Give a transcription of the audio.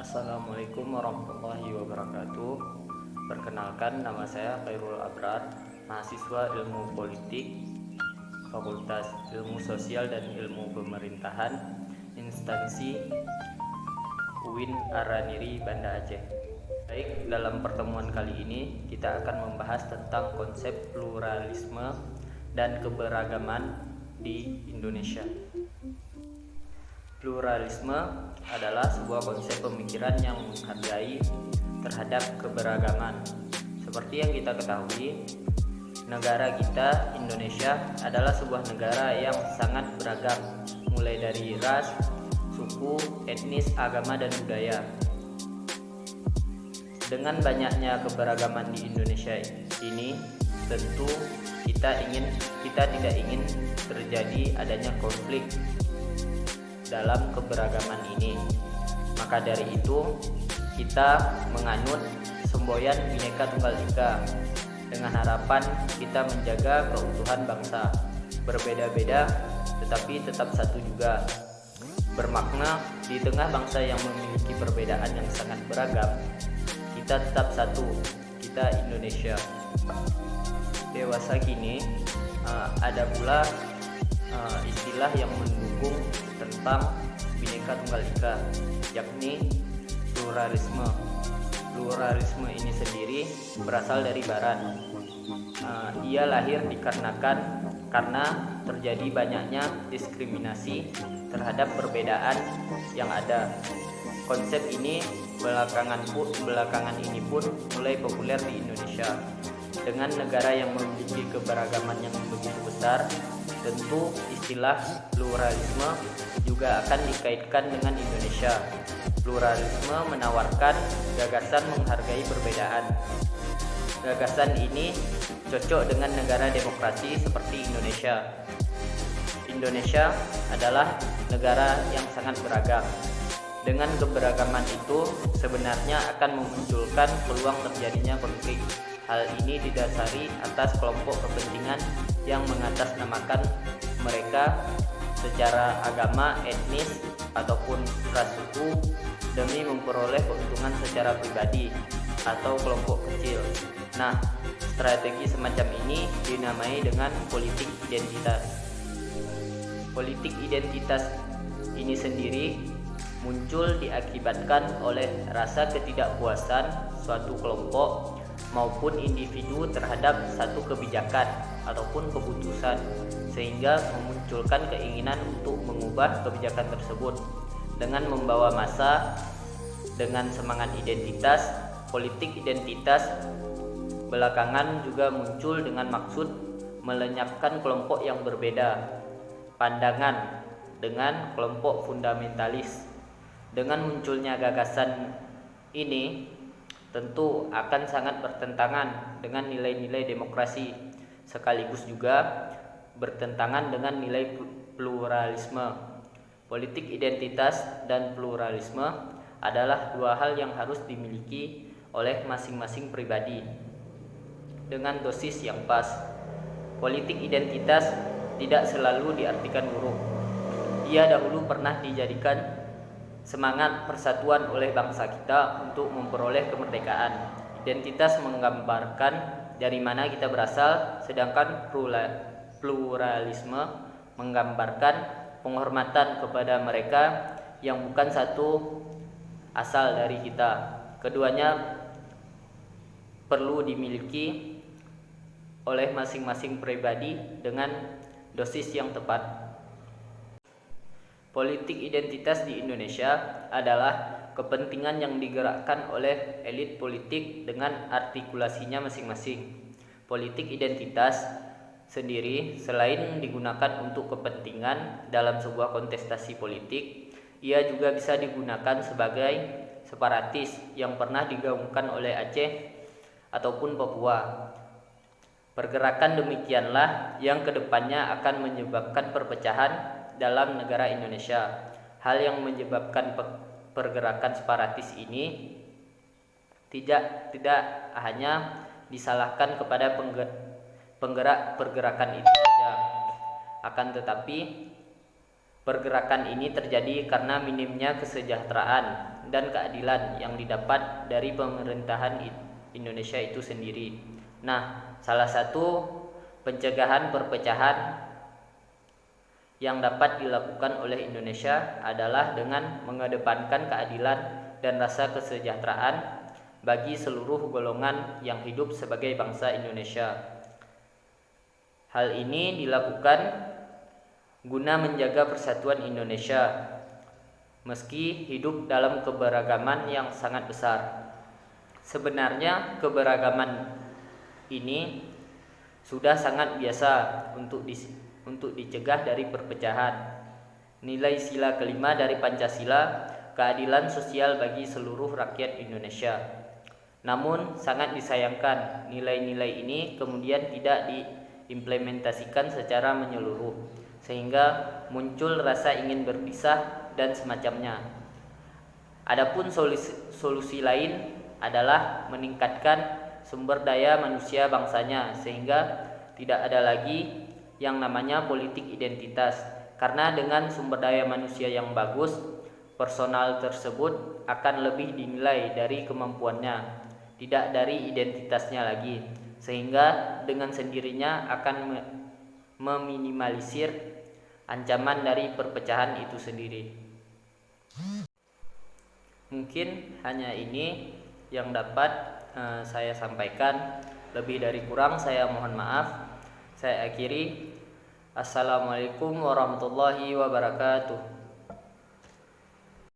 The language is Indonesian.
Assalamualaikum warahmatullahi wabarakatuh. Perkenalkan, nama saya Khairul Abrar, mahasiswa Ilmu Politik, Fakultas Ilmu Sosial dan Ilmu Pemerintahan, instansi UIN Araniri, Banda Aceh. Baik, dalam pertemuan kali ini kita akan membahas tentang konsep pluralisme dan keberagaman di Indonesia. Pluralisme adalah sebuah konsep pemikiran yang menghargai terhadap keberagaman. Seperti yang kita ketahui, negara kita Indonesia adalah sebuah negara yang sangat beragam, mulai dari ras, suku, etnis, agama, dan budaya. Dengan banyaknya keberagaman di Indonesia ini, tentu kita tidak ingin terjadi adanya konflik dalam keberagaman ini. Maka dari itu kita menganut semboyan Bhinneka Tunggal Ika dengan harapan kita menjaga keutuhan bangsa. Berbeda-beda tetapi tetap satu juga. Bermakna di tengah bangsa yang memiliki perbedaan yang sangat beragam, kita tetap satu, kita Indonesia. Dewasa kini ada pula istilah yang mendukung tentang Bhinneka Tunggal Ika, yakni pluralisme. Pluralisme ini sendiri berasal dari Barat. Ia lahir karena terjadi banyaknya diskriminasi terhadap perbedaan yang ada. Konsep ini belakangan ini pun mulai populer di Indonesia. Dengan negara yang memiliki keberagaman yang begitu besar, tentu istilah pluralisme juga akan dikaitkan dengan Indonesia. Pluralisme menawarkan gagasan menghargai perbedaan. Gagasan ini cocok dengan negara demokrasi seperti Indonesia. Indonesia adalah negara yang sangat beragam. Dengan keberagaman itu sebenarnya akan memunculkan peluang terjadinya konflik. Hal ini didasari atas kelompok kepentingan yang mengatasnamakan mereka secara agama, etnis, ataupun ras suku demi memperoleh keuntungan secara pribadi atau kelompok kecil. Nah, strategi semacam ini dinamai dengan politik identitas. Politik identitas ini sendiri muncul diakibatkan oleh rasa ketidakpuasan suatu kelompok maupun individu terhadap satu kebijakan ataupun keputusan, sehingga memunculkan keinginan untuk mengubah kebijakan tersebut. Dengan membawa massa dengan semangat identitas, politik identitas belakangan juga muncul dengan maksud melenyapkan kelompok yang berbeda pandangan dengan kelompok fundamentalis. Dengan munculnya gagasan ini tentu akan sangat bertentangan dengan nilai-nilai demokrasi, sekaligus juga bertentangan dengan nilai pluralisme. Politik identitas dan pluralisme adalah dua hal yang harus dimiliki oleh masing-masing pribadi dengan dosis yang pas. Politik identitas tidak selalu diartikan buruk. Ia dahulu pernah dijadikan semangat persatuan oleh bangsa kita untuk memperoleh kemerdekaan. Identitas menggambarkan dari mana kita berasal, sedangkan pluralisme menggambarkan penghormatan kepada mereka yang bukan satu asal dari kita. Keduanya perlu dimiliki oleh masing-masing pribadi dengan dosis yang tepat. Politik identitas di Indonesia adalah kepentingan yang digerakkan oleh elit politik dengan artikulasinya masing-masing. Politik identitas sendiri selain digunakan untuk kepentingan dalam sebuah kontestasi politik, ia juga bisa digunakan sebagai separatis yang pernah digaungkan oleh Aceh ataupun Papua. Pergerakan demikianlah yang kedepannya akan menyebabkan perpecahan dalam negara Indonesia. Hal yang menyebabkan pergerakan separatis ini tidak hanya disalahkan kepada penggerak pergerakan itu saja, akan tetapi Pergerakan ini terjadi karena minimnya kesejahteraan dan keadilan yang didapat dari pemerintahan Indonesia itu sendiri. Nah, salah satu pencegahan perpecahan yang dapat dilakukan oleh Indonesia adalah dengan mengedepankan keadilan dan rasa kesejahteraan bagi seluruh golongan yang hidup sebagai bangsa Indonesia. Hal ini dilakukan guna menjaga persatuan Indonesia meski hidup dalam keberagaman yang sangat besar. Sebenarnya keberagaman ini sudah sangat biasa untuk dicegah dari perpecahan. Nilai sila kelima dari Pancasila, keadilan sosial bagi seluruh rakyat Indonesia. Namun sangat disayangkan nilai-nilai ini kemudian tidak diimplementasikan secara menyeluruh, sehingga muncul rasa ingin berpisah dan semacamnya. Adapun solusi lain adalah meningkatkan sumber daya manusia bangsanya, sehingga tidak ada lagi yang namanya politik identitas, karena dengan sumber daya manusia yang bagus, personal tersebut akan lebih dinilai dari kemampuannya, tidak dari identitasnya lagi, sehingga dengan sendirinya akan meminimalisir ancaman dari perpecahan itu sendiri. Mungkin hanya ini yang dapat saya sampaikan. Lebih dari kurang saya mohon maaf. Saya akhiri. Assalamualaikum warahmatullahi wabarakatuh.